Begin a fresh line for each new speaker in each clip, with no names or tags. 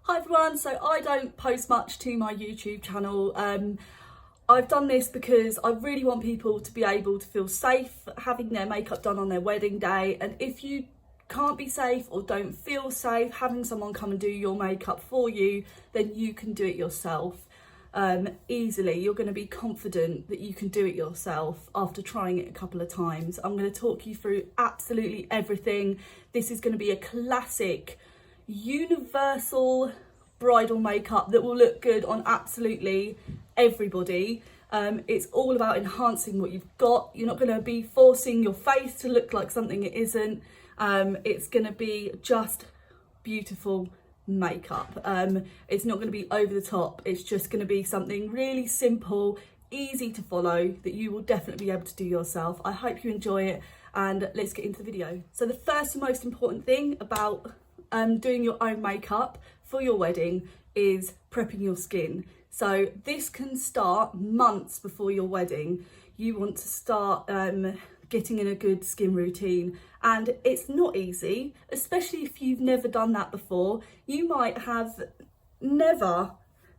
Hi everyone, so I don't post much to my YouTube channel. I've done this because I really want people to be able to feel safe having their makeup done on their wedding day, and if you can't be safe or don't feel safe having someone come and do your makeup for you, then you can do it yourself easily. You're going to be confident that you can do it yourself after trying it a couple of times. I'm going to talk you through absolutely everything. This is going to be a classic universal bridal makeup that will look good on absolutely everybody. It's all about enhancing what you've got. You're not going to be forcing your face to look like something it isn't. It's going to be just beautiful makeup. It's not going to be over the top. It's just going to be something really simple, easy to follow, that you will definitely be able to do yourself. I hope you enjoy it, and let's get into the video. So the first and most important thing about doing your own makeup for your wedding is prepping your skin. So this can start months before your wedding. You want to start getting in a good skin routine, and it's not easy, especially if you've never done that before. You might have never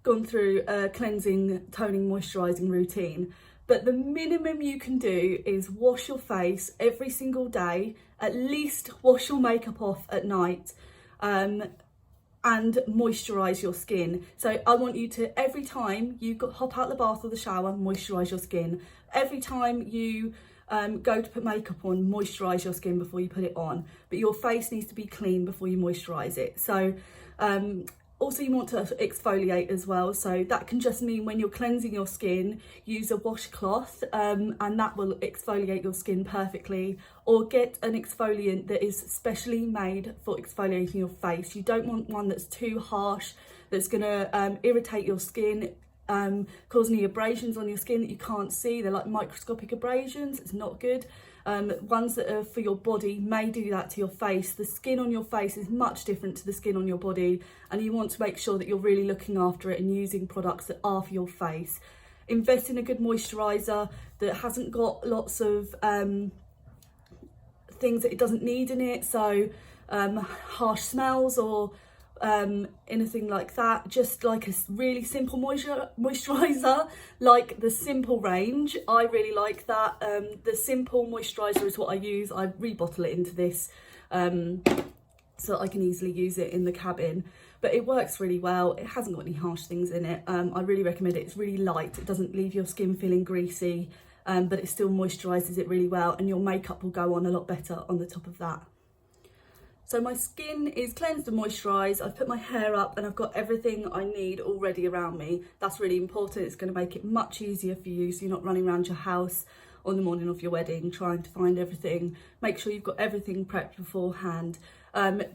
gone through a cleansing, toning, moisturising routine, but the minimum you can do is wash your face every single day, at least wash your makeup off at night, and moisturise your skin. So I want you to, every time you hop out the bath or the shower, moisturise your skin. Every time you go to put makeup on, moisturise your skin before you put it on. But your face needs to be clean before you moisturise it. So also you want to exfoliate as well. So that can just mean when you're cleansing your skin, use a washcloth and that will exfoliate your skin perfectly. Or get an exfoliant that is specially made for exfoliating your face. You don't want one that's too harsh, that's going to irritate your skin, cause any abrasions on your skin that you can't see. They're like microscopic abrasions. It's not good. Ones that are for your body may do that to your face. The skin on your face is much different to the skin on your body, and you want to make sure that you're really looking after it and using products that are for your face. Invest in a good moisturiser that hasn't got lots of things that it doesn't need in it, so harsh smells or anything like that. Just like a really simple moisturiser, like the Simple range. I really like that. The Simple moisturiser is what I use. I rebottle it into this so that I can easily use it in the cabin, but it works really well. It hasn't got any harsh things in it. I really recommend it. It's really light. It doesn't leave your skin feeling greasy, but it still moisturises it really well, and your makeup will go on a lot better on the top of that. So my skin is cleansed and moisturised. I've put my hair up and I've got everything I need already around me. That's really important. It's going to make it much easier for you, so you're not running around your house on the morning of your wedding trying to find everything. Make sure you've got everything prepped beforehand.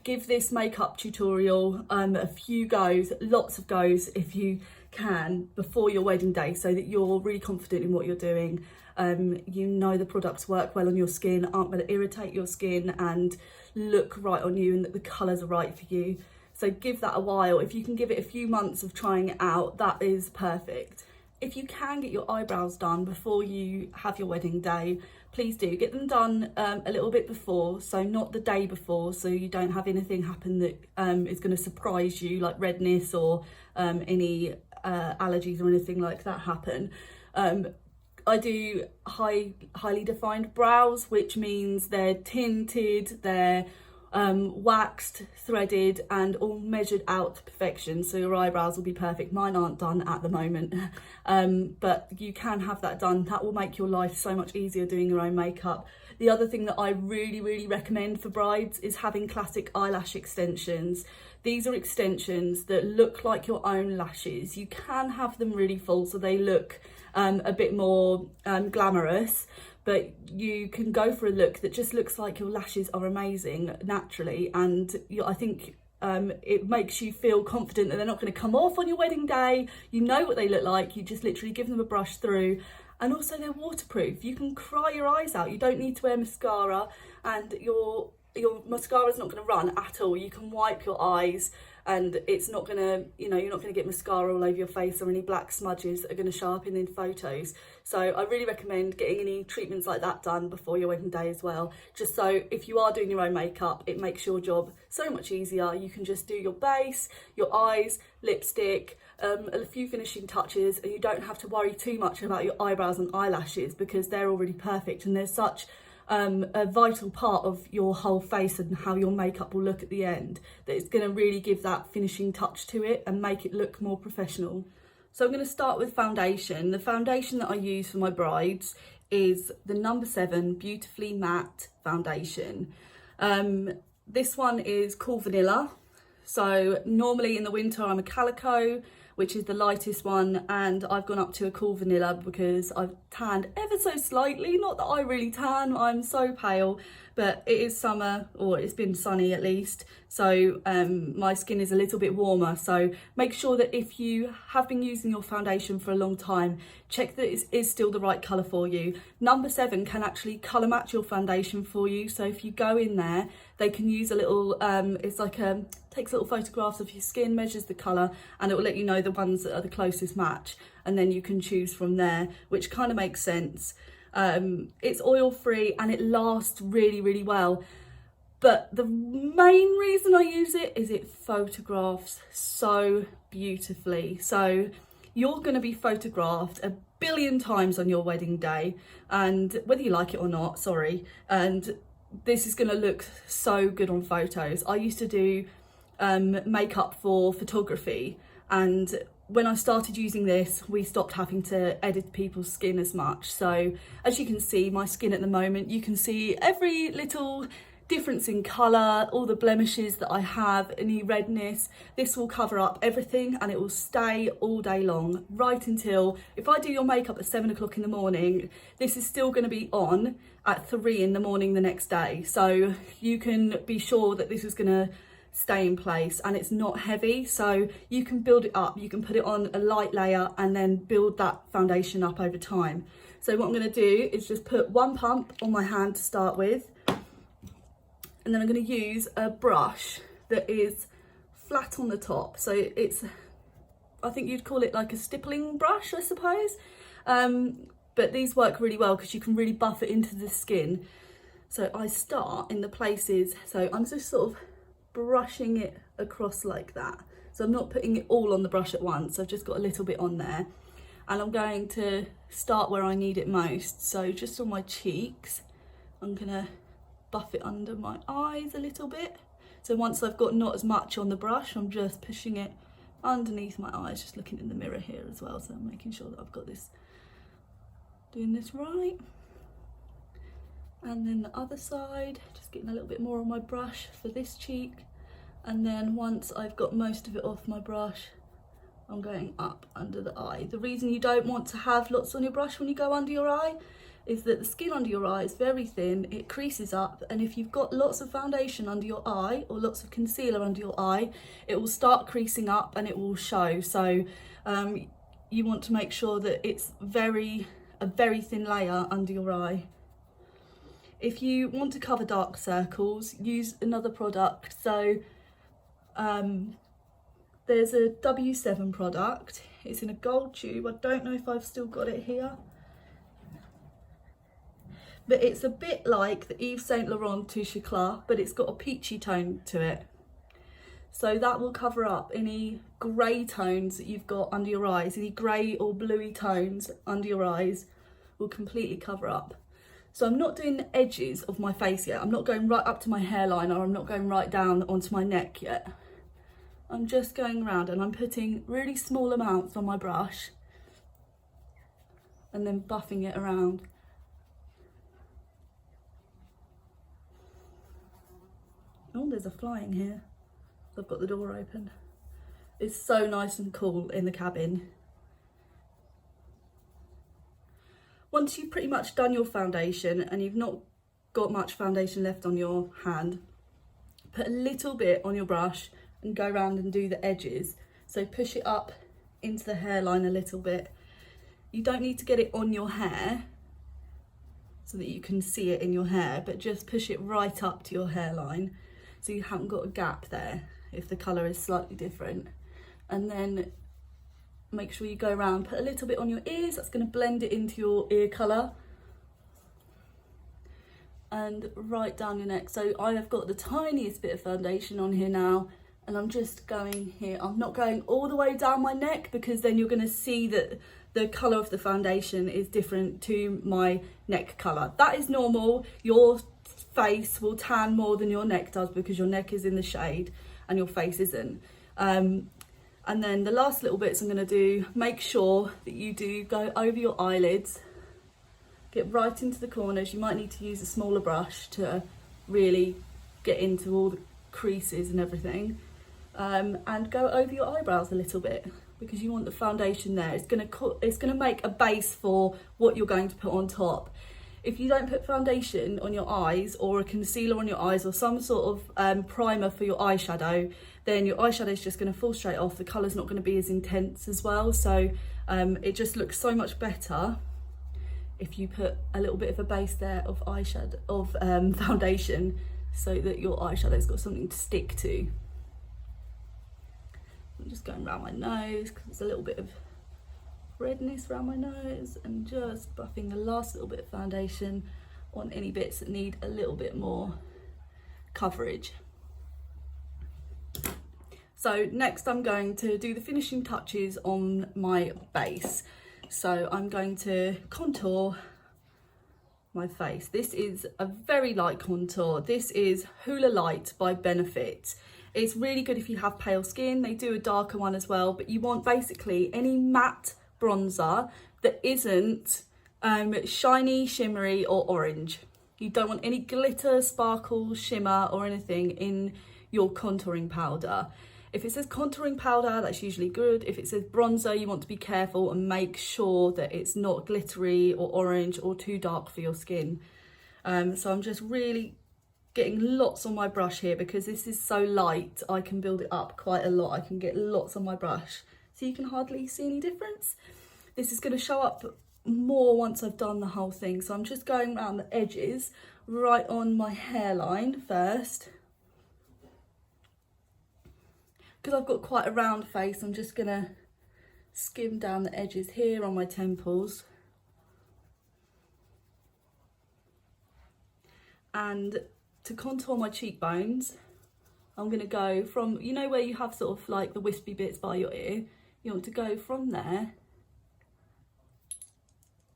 Give this makeup tutorial a few goes, lots of goes if you can, before your wedding day, so that you're really confident in what you're doing. You know the products work well on your skin, aren't going to irritate your skin, and look right on you, and that the colours are right for you. So give that a while. If you can give it a few months of trying it out, that is perfect. If you can get your eyebrows done before you have your wedding day, please do. Get them done a little bit before, so not the day before, so you don't have anything happen that is going to surprise you, like redness or any allergies or anything like that happen. I do highly defined brows, which means they're tinted, they're waxed, threaded, and all measured out to perfection, so your eyebrows will be perfect. Mine aren't done at the moment, but you can have that done. That will make your life so much easier doing your own makeup. The other thing that I really recommend for brides is having classic eyelash extensions. These are extensions that look like your own lashes. You can have them really full so they look a bit more glamorous, but you can go for a look that just looks like your lashes are amazing naturally, and I think it makes you feel confident that they're not going to come off on your wedding day. You know what they look like. You just literally give them a brush through, and also they're waterproof. You can cry your eyes out. You don't need to wear mascara, and your mascara is not going to run at all. You can wipe your eyes and it's not gonna, you know, you're not gonna get mascara all over your face or any black smudges that are gonna show up in photos. So I really recommend getting any treatments like that done before your wedding day as well, just so if you are doing your own makeup, it makes your job so much easier. You can just do your base, your eyes, lipstick, a few finishing touches, and you don't have to worry too much about your eyebrows and eyelashes because they're already perfect, and they're such a vital part of your whole face and how your makeup will look at the end, that it's going to really give that finishing touch to it and make it look more professional. So I'm going to start with foundation. The foundation that I use for my brides is the number 7 Beautifully Matte foundation. This one is Cool Vanilla. So normally in the winter I'm a Calico, which is the lightest one, and I've gone up to a Cool Vanilla because I've tanned ever so slightly. Not that I really tan, I'm so pale, but it is summer, or it's been sunny at least, so my skin is a little bit warmer. So make sure that if you have been using your foundation for a long time, check that it is still the right colour for you. Number 7 can actually colour match your foundation for you, so if you go in there, they can use a little, it's like takes little photographs of your skin, measures the colour, and it will let you know the ones that are the closest match, and then you can choose from there, which kind of makes sense. It's oil free and it lasts really, really well. But the main reason I use it is it photographs so beautifully. So you're going to be photographed a billion times on your wedding day, and whether you like it or not, sorry, and this is going to look so good on photos. I used to do makeup for photography, and when I started using this, we stopped having to edit people's skin as much. So as you can see, my skin at the moment, you can see every little difference in colour, all the blemishes that I have, any redness. This will cover up everything and it will stay all day long, right until, if I do your makeup at 7 o'clock in the morning, this is still going to be on at 3 in the morning the next day. So you can be sure that this is going to stay in place, and it's not heavy, so you can build it up. You can put it on a light layer and then build that foundation up over time. So what I'm going to do is just put one pump on my hand to start with, and then I'm going to use a brush that is flat on the top. So it's, I think you'd call it like a stippling brush, I suppose, but these work really well because you can really buff it into the skin. So I start in the places, so I'm just sort of brushing it across like that. So I'm not putting it all on the brush at once, I've just got a little bit on there, and I'm going to start where I need it most. So just on my cheeks, I'm gonna buff it under my eyes a little bit. So once I've got not as much on the brush, I'm just pushing it underneath my eyes, just looking in the mirror here as well, so I'm making sure that I've got this, doing this right. And then the other side, just getting a little bit more on my brush for this cheek. And then once I've got most of it off my brush, I'm going up under the eye. The reason you don't want to have lots on your brush when you go under your eye is that the skin under your eye is very thin, it creases up, and if you've got lots of foundation under your eye or lots of concealer under your eye, it will start creasing up and it will show. So you want to make sure that it's a very thin layer under your eye. If you want to cover dark circles, use another product. So there's a W7 product. It's in a gold tube. I don't know if I've still got it here. But it's a bit like the Yves Saint Laurent Touche Eclat, but it's got a peachy tone to it. So that will cover up any grey tones that you've got under your eyes. Any grey or bluey tones under your eyes will completely cover up. So I'm not doing the edges of my face yet. I'm not going right up to my hairline, or I'm not going right down onto my neck yet. I'm just going around and I'm putting really small amounts on my brush and then buffing it around. Oh, there's a fly in here. I've got the door open. It's so nice and cool in the cabin. Once you've pretty much done your foundation and you've not got much foundation left on your hand, put a little bit on your brush and go around and do the edges. So push it up into the hairline a little bit. You don't need to get it on your hair so that you can see it in your hair, but just push it right up to your hairline so you haven't got a gap there. if the colour is slightly different. And then make sure you go around, put a little bit on your ears, that's going to blend it into your ear colour. And right down your neck. So I have got the tiniest bit of foundation on here now, and I'm just going here. I'm not going all the way down my neck, because then you're going to see that the colour of the foundation is different to my neck colour. That is normal. Your face will tan more than your neck does, because your neck is in the shade and your face isn't. And then the last little bits I'm going to do, make sure that you do go over your eyelids, get right into the corners. You might need to use a smaller brush to really get into all the creases and everything. And go over your eyebrows a little bit, because you want the foundation there. It's gonna make a base for what you're going to put on top. If you don't put foundation on your eyes, or a concealer on your eyes, or some sort of primer for your eyeshadow, then your eyeshadow is just going to fall straight off. The colour's not going to be as intense as well. So it just looks so much better if you put a little bit of a base there of foundation, so that your eyeshadow's got something to stick to. I'm just going around my nose, because there's a little bit of redness around my nose, and just buffing the last little bit of foundation on any bits that need a little bit more coverage. So next I'm going to do the finishing touches on my base. So I'm going to contour my face. This is a very light contour. This is Hula Light by Benefit. It's really good if you have pale skin. They do a darker one as well, but you want basically any matte bronzer that isn't shiny, shimmery or orange. You don't want any glitter, sparkle, shimmer or anything in your contouring powder. If it says contouring powder, that's usually good. If it says bronzer, you want to be careful and make sure that it's not glittery or orange or too dark for your skin. So I'm just really getting lots on my brush here, because this is so light. I can build it up quite a lot. I can get lots on my brush, so you can hardly see any difference. This is going to show up more once I've done the whole thing. So I'm just going around the edges, right on my hairline first. Because I've got quite a round face, I'm just going to skim down the edges here on my temples. And to contour my cheekbones, I'm going to go from, you know where you have sort of like the wispy bits by your ear, you want to go from there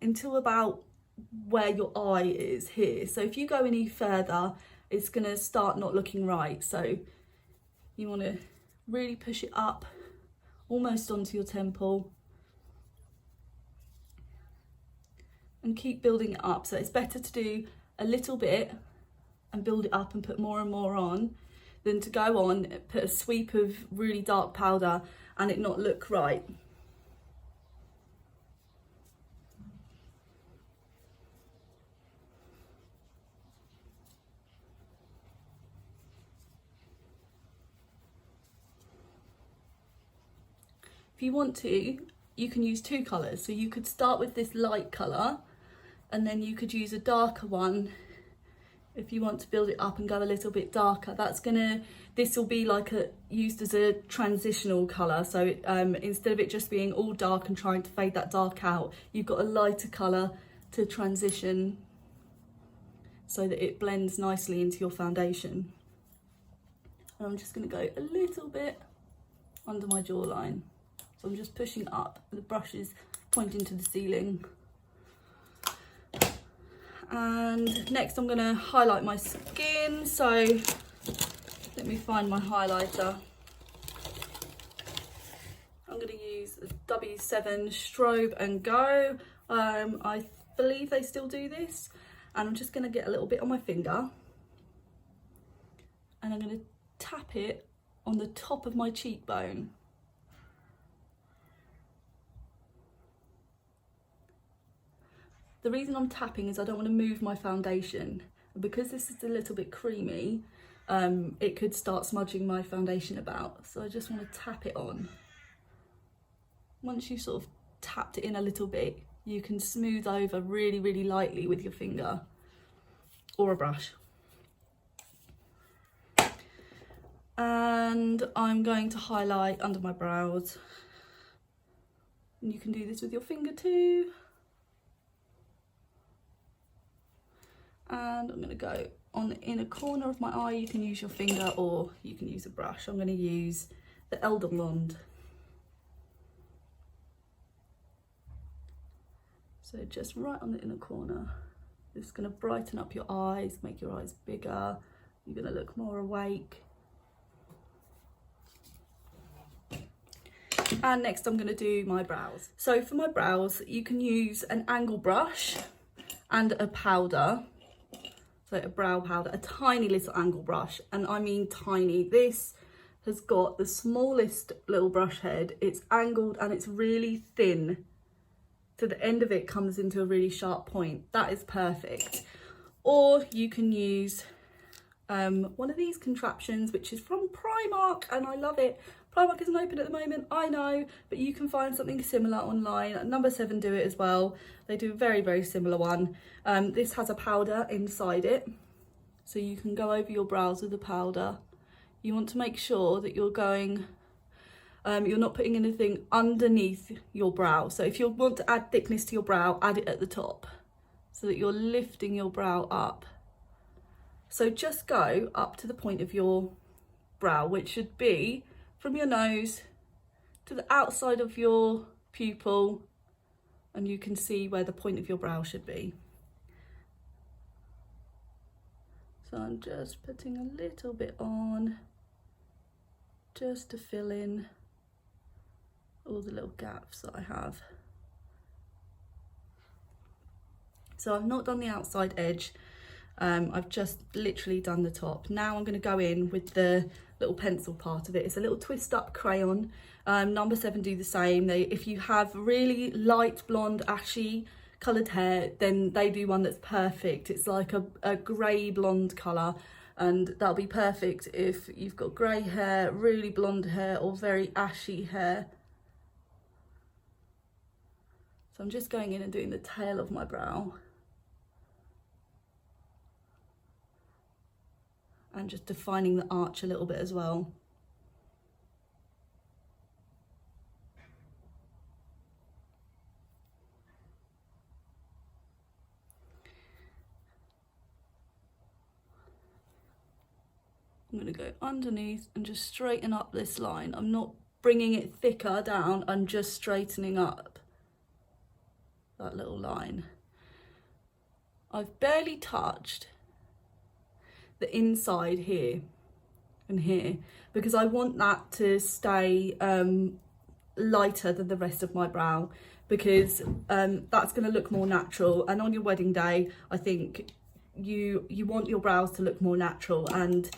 until about where your eye is here. So if you go any further, it's going to start not looking right. So you want to really push it up almost onto your temple and keep building it up. So it's better to do a little bit and build it up and put more and more on, than to go on, put a sweep of really dark powder and it not look right. If you want to, you can use two colours. So you could start with this light colour, and then you could use a darker one if you want to build it up and go a little bit darker. This will be like used as a transitional colour. So instead of it just being all dark and trying to fade that dark out, you've got a lighter colour to transition so that it blends nicely into your foundation. And I'm just going to go a little bit under my jawline. So I'm just pushing up, the brush is pointing to the ceiling. And next I'm going to highlight my skin. So let me find my highlighter. I'm going to use the W7 Strobe and Go. I believe they still do this. And I'm just going to get a little bit on my finger. And I'm going to tap it on the top of my cheekbone. The reason I'm tapping is I don't want to move my foundation. Because this is a little bit creamy, it could start smudging my foundation about. So I just want to tap it on. Once you've sort of tapped it in a little bit, you can smooth over really, really lightly with your finger or a brush. And I'm going to highlight under my brows. And you can do this with your finger too. And I'm going to go on the inner corner of my eye. You can use your finger or you can use a brush. I'm going to use the Elder Blonde. So just right on the inner corner. This is going to brighten up your eyes, make your eyes bigger. You're going to look more awake. And next I'm going to do my brows. So for my brows, you can use an angle brush and a powder. So a brow powder, a tiny little angle brush, and I mean tiny. This has got the smallest little brush head. It's angled and it's really thin. So the end of it comes into a really sharp point. That is perfect. Or you can use one of these contraptions, which is from Primark, and I love it. Primark isn't open at the moment, I know, but you can find something similar online. Number 7 do it as well. They do a very, very similar one. This has a powder inside it, so you can go over your brows with the powder. You want to make sure that you're going, you're not putting anything underneath your brow. So if you want to add thickness to your brow, add it at the top, so that you're lifting your brow up. So just go up to the point of your brow, which should be from your nose to the outside of your pupil, and you can see where the point of your brow should be. So I'm just putting a little bit on, just to fill in all the little gaps that I have. So I've not done the outside edge. I've just literally done the top. Now I'm going to go in with the little pencil part of it. It's a little twist up crayon. Number 7 do the same. If you have really light blonde ashy coloured hair, then they do one that's perfect. It's like a grey blonde colour, and that'll be perfect if you've got grey hair, really blonde hair, or very ashy hair. So I'm just going in and doing the tail of my brow. And just defining the arch a little bit as well. I'm going to go underneath and just straighten up this line. I'm not bringing it thicker down, I'm just straightening up that little line. I've barely touched the inside here and here, because I want that to stay lighter than the rest of my brow, because that's going to look more natural. And on your wedding day, I think you want your brows to look more natural, and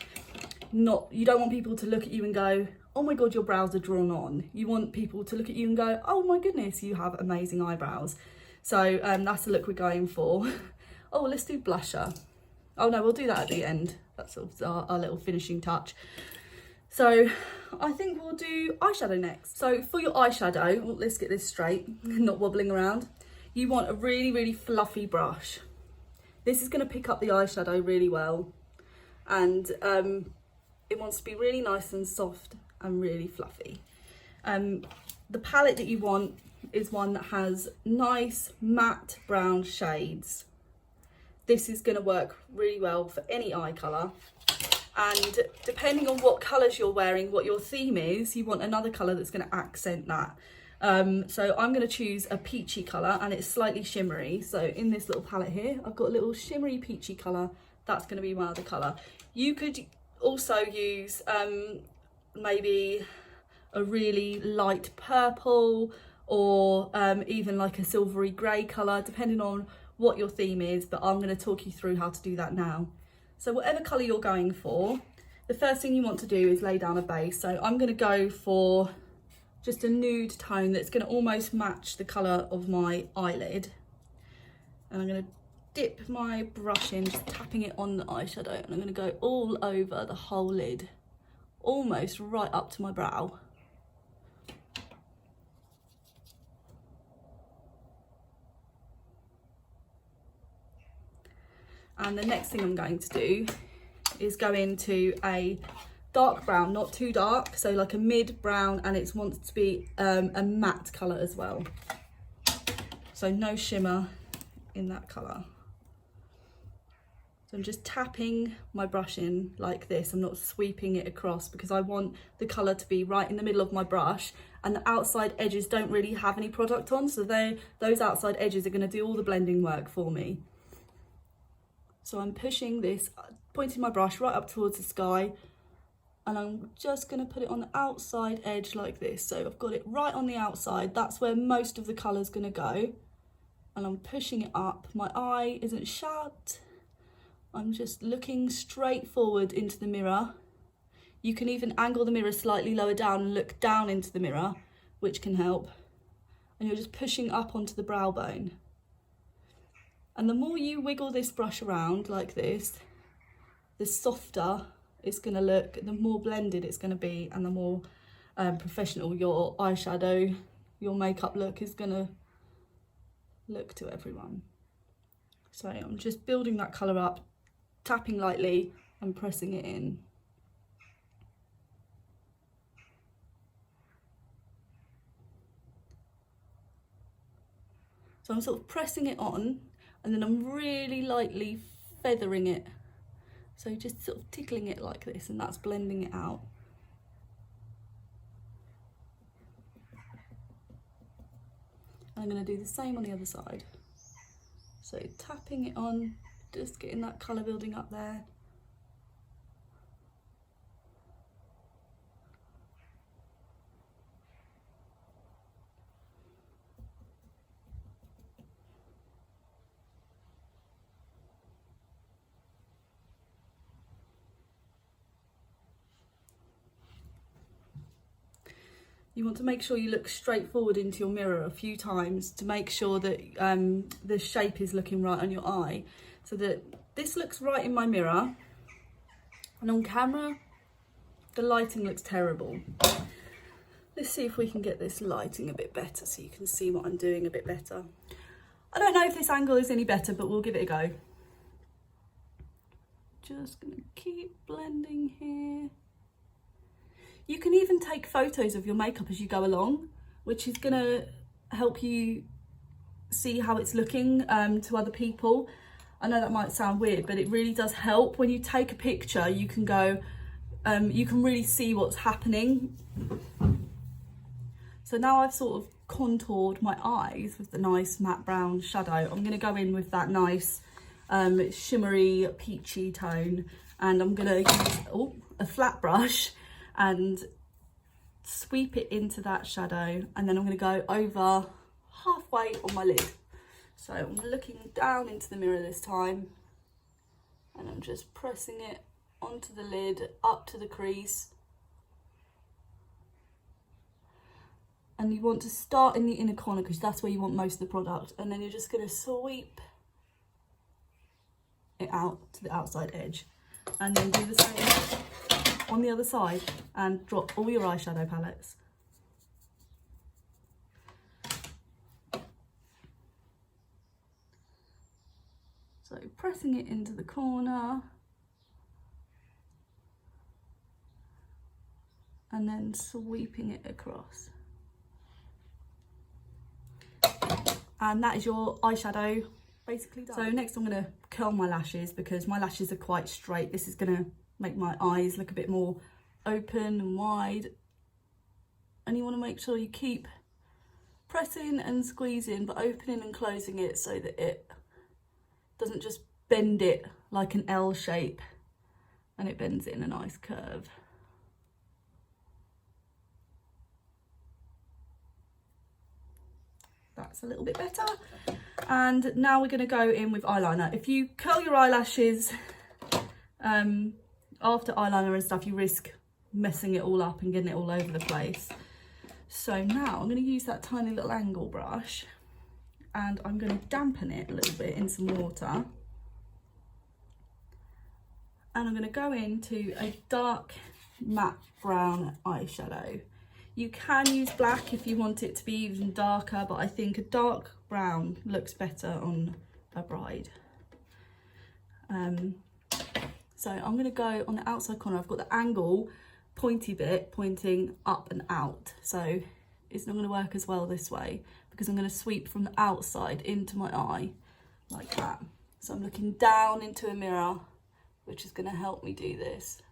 you don't want people to look at you and go, oh my god, your brows are drawn on. You want people to look at you and go, oh my goodness, you have amazing eyebrows. So that's the look we're going for. Oh, let's do blusher. Oh no, we'll do that at the end. That's sort of our little finishing touch. So I think we'll do eyeshadow next. So for your eyeshadow, well, let's get this straight, not wobbling around. You want a really, really fluffy brush. This is going to pick up the eyeshadow really well. And it wants to be really nice and soft and really fluffy. The palette that you want is one that has nice matte brown shades. This is going to work really well for any eye colour, and depending on what colours you're wearing, what your theme is, you want another colour that's going to accent that. So I'm going to choose a peachy colour, and it's slightly shimmery. So in this little palette here, I've got a little shimmery peachy colour. That's going to be my other colour. You could also use maybe a really light purple, or even like a silvery grey colour, depending on what your theme is, but I'm going to talk you through how to do that now. So whatever colour you're going for, the first thing you want to do is lay down a base. So I'm going to go for just a nude tone that's going to almost match the colour of my eyelid. And I'm going to dip my brush in, just tapping it on the eyeshadow, and I'm going to go all over the whole lid, almost right up to my brow. And the next thing I'm going to do is go into a dark brown, not too dark, so like a mid brown, and it wants to be a matte colour as well. So no shimmer in that colour. So I'm just tapping my brush in like this. I'm not sweeping it across because I want the colour to be right in the middle of my brush, and the outside edges don't really have any product on, so those outside edges are going to do all the blending work for me. So I'm pushing this, pointing my brush right up towards the sky, and I'm just going to put it on the outside edge like this. So I've got it right on the outside. That's where most of the colour's going to go, and I'm pushing it up. My eye isn't shut. I'm just looking straight forward into the mirror. You can even angle the mirror slightly lower down and look down into the mirror, which can help. And you're just pushing up onto the brow bone. And the more you wiggle this brush around like this, the softer it's going to look, the more blended it's going to be, and the more professional your eyeshadow, your makeup look is going to look to everyone. So I'm just building that colour up, tapping lightly and pressing it in. So I'm sort of pressing it on, and then I'm really lightly feathering it. So just sort of tickling it like this, and that's blending it out. And I'm going to do the same on the other side. So tapping it on, just getting that colour building up there. You want to make sure you look straight forward into your mirror a few times to make sure that the shape is looking right on your eye, so that this looks right in my mirror, and on camera the lighting looks terrible. Let's see if we can get this lighting a bit better so you can see what I'm doing a bit better. I don't know if this angle is any better, but we'll give it a go. Just gonna keep blending here. You can even take photos of your makeup as you go along, which is gonna help you see how it's looking to other people. I know that might sound weird, but it really does help. When you take a picture, you can go, you can really see what's happening. So now I've sort of contoured my eyes with the nice matte brown shadow. I'm gonna go in with that nice shimmery peachy tone, and I'm gonna use a flat brush and sweep it into that shadow, and then I'm going to go over halfway on my lid. So I'm looking down into the mirror this time, and I'm just pressing it onto the lid, up to the crease. And you want to start in the inner corner because that's where you want most of the product, and then you're just going to sweep it out to the outside edge, and then do the same on the other side and drop all your eyeshadow palettes. So pressing it into the corner and then sweeping it across. And that is your eyeshadow basically done. So next I'm going to curl my lashes because my lashes are quite straight. This is going to make my eyes look a bit more open and wide, and you want to make sure you keep pressing and squeezing but opening and closing it so that it doesn't just bend it like an L shape, and it bends it in a nice curve. That's a little bit better. And now we're going to go in with eyeliner. If you curl your eyelashes after eyeliner and stuff, you risk messing it all up and getting it all over the place. So now I'm going to use that tiny little angle brush, and I'm going to dampen it a little bit in some water, and I'm going to go into a dark matte brown eyeshadow. You can use black if you want it to be even darker, but I think a dark brown looks better on a bride. So I'm going to go on the outside corner. I've got the angle pointy bit pointing up and out. So it's not going to work as well this way because I'm going to sweep from the outside into my eye like that. So I'm looking down into a mirror, which is going to help me do this.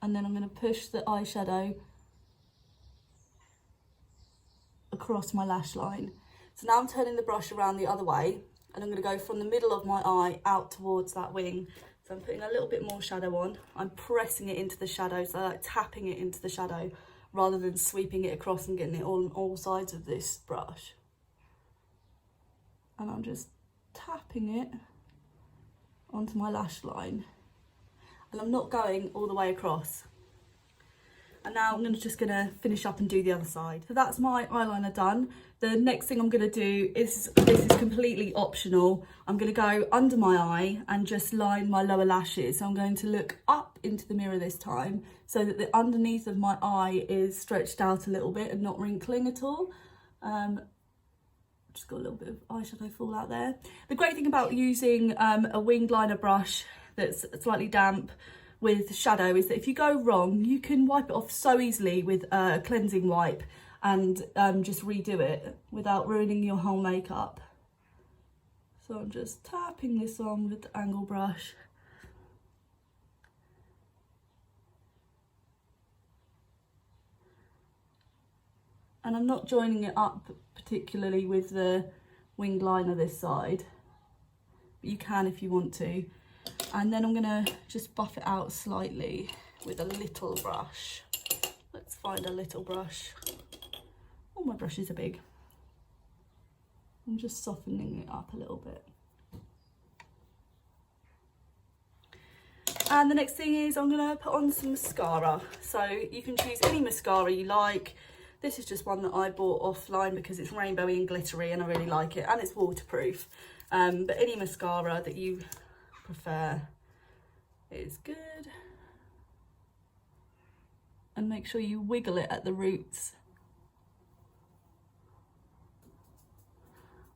And then I'm going to push the eyeshadow across my lash line. So now I'm turning the brush around the other way, and I'm going to go from the middle of my eye out towards that wing. So I'm putting a little bit more shadow on. I'm pressing it into the shadow, so like tapping it into the shadow rather than sweeping it across and getting it on all sides of this brush. And I'm just tapping it onto my lash line. And I'm not going all the way across. And now I'm just going to finish up and do the other side. So that's my eyeliner done. The next thing I'm going to do is, this is completely optional, I'm going to go under my eye and just line my lower lashes. So I'm going to look up into the mirror this time so that the underneath of my eye is stretched out a little bit and not wrinkling at all. Just got a little bit of eyeshadow fall out there. The great thing about using a winged liner brush that's slightly damp with shadow is that if you go wrong, you can wipe it off so easily with a cleansing wipe and just redo it without ruining your whole makeup. So I'm just tapping this on with the angle brush. And I'm not joining it up particularly with the winged liner this side, but you can if you want to. And then I'm gonna just buff it out slightly with a little brush. Let's find a little brush. All my brushes are big. I'm just softening it up a little bit. And the next thing is I'm gonna put on some mascara. So you can choose any mascara you like. This is just one that I bought offline because it's rainbowy and glittery and I really like it, and it's waterproof. But any mascara that you prefer is good. And make sure you wiggle it at the roots.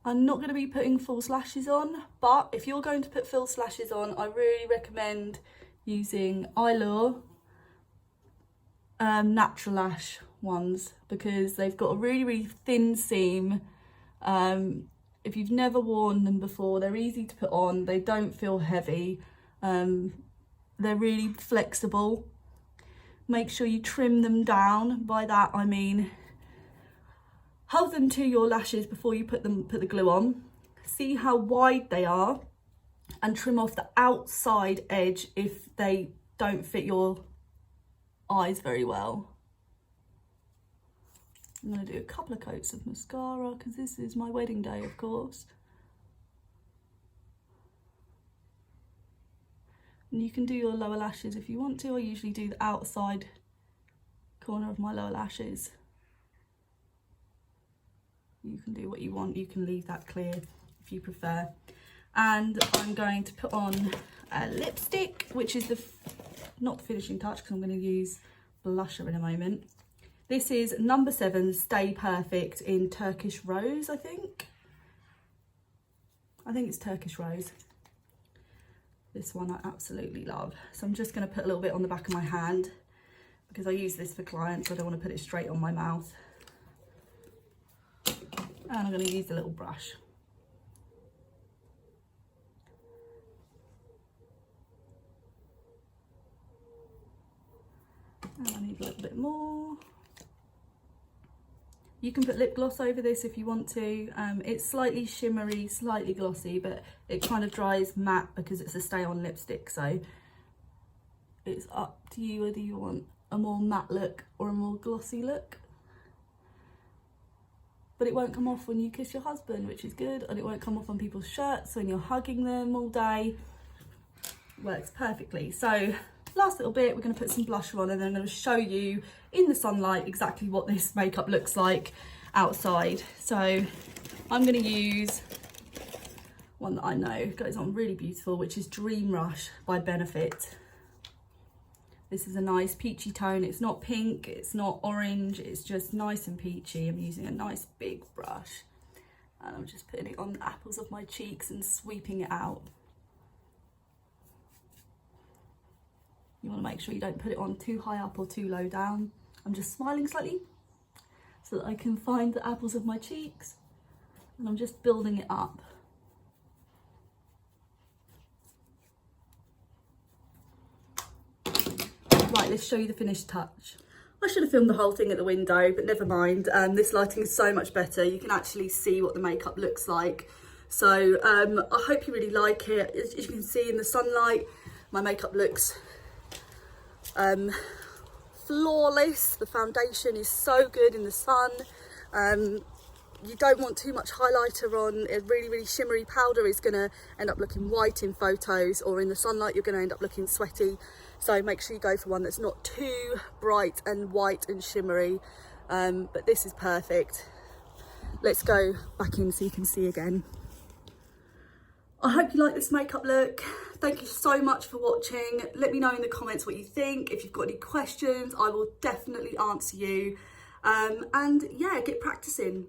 I'm not going to be putting false lashes on, but if you're going to put false lashes on, I really recommend using Eyelure natural lash ones because they've got a really thin seam. If you've never worn them before, they're easy to put on, they don't feel heavy, they're really flexible. Make sure you trim them down. By that I mean hold them to your lashes before you put the glue on. See how wide they are and trim off the outside edge if they don't fit your eyes very well. I'm going to do a couple of coats of mascara because this is my wedding day, of course. And you can do your lower lashes if you want to. I usually do the outside corner of my lower lashes. You can do what you want. You can leave that clear if you prefer. And I'm going to put on a lipstick, which is not the finishing touch because I'm going to use blusher in a moment. This is number 7 Stay Perfect in Turkish Rose, I think. I think it's Turkish Rose. This one I absolutely love. So I'm just going to put a little bit on the back of my hand because I use this for clients. I don't want to put it straight on my mouth. And I'm going to use a little brush. And I need a little bit more. You can put lip gloss over this if you want to. It's slightly shimmery, slightly glossy, but it kind of dries matte because it's a stay-on lipstick. So it's up to you whether you want a more matte look or a more glossy look. But it won't come off when you kiss your husband, which is good, and it won't come off on people's shirts when you're hugging them all day. Works perfectly. So last little bit, we're going to put some blusher on, and then I'm going to show you in the sunlight exactly what this makeup looks like outside. So I'm going to use one that I know goes on really beautiful, which is Dream Rush by Benefit. This is a nice peachy tone. It's not pink, it's not orange, it's just nice and peachy. I'm using a nice big brush and I'm just putting it on the apples of my cheeks and sweeping it out. You want to make sure you don't put it on too high up or too low down. I'm just smiling slightly so that I can find the apples of my cheeks, and I'm just building it up. Right, let's show you the finished touch. I should have filmed the whole thing at the window, but never mind. This lighting is so much better. You can actually see what the makeup looks like. So I hope you really like it. As you can see in the sunlight, my makeup looks flawless. The foundation is so good in the sun. You don't want too much highlighter on. A really, really shimmery powder is going to end up looking white in photos, or in the sunlight you're going to end up looking sweaty. So make sure you go for one that's not too bright and white and shimmery. But this is perfect. Let's go back in so you can see again. I hope you like this makeup look. Thank you so much for watching. Let me know in the comments what you think. If you've got any questions, I will definitely answer you. And yeah, get practicing.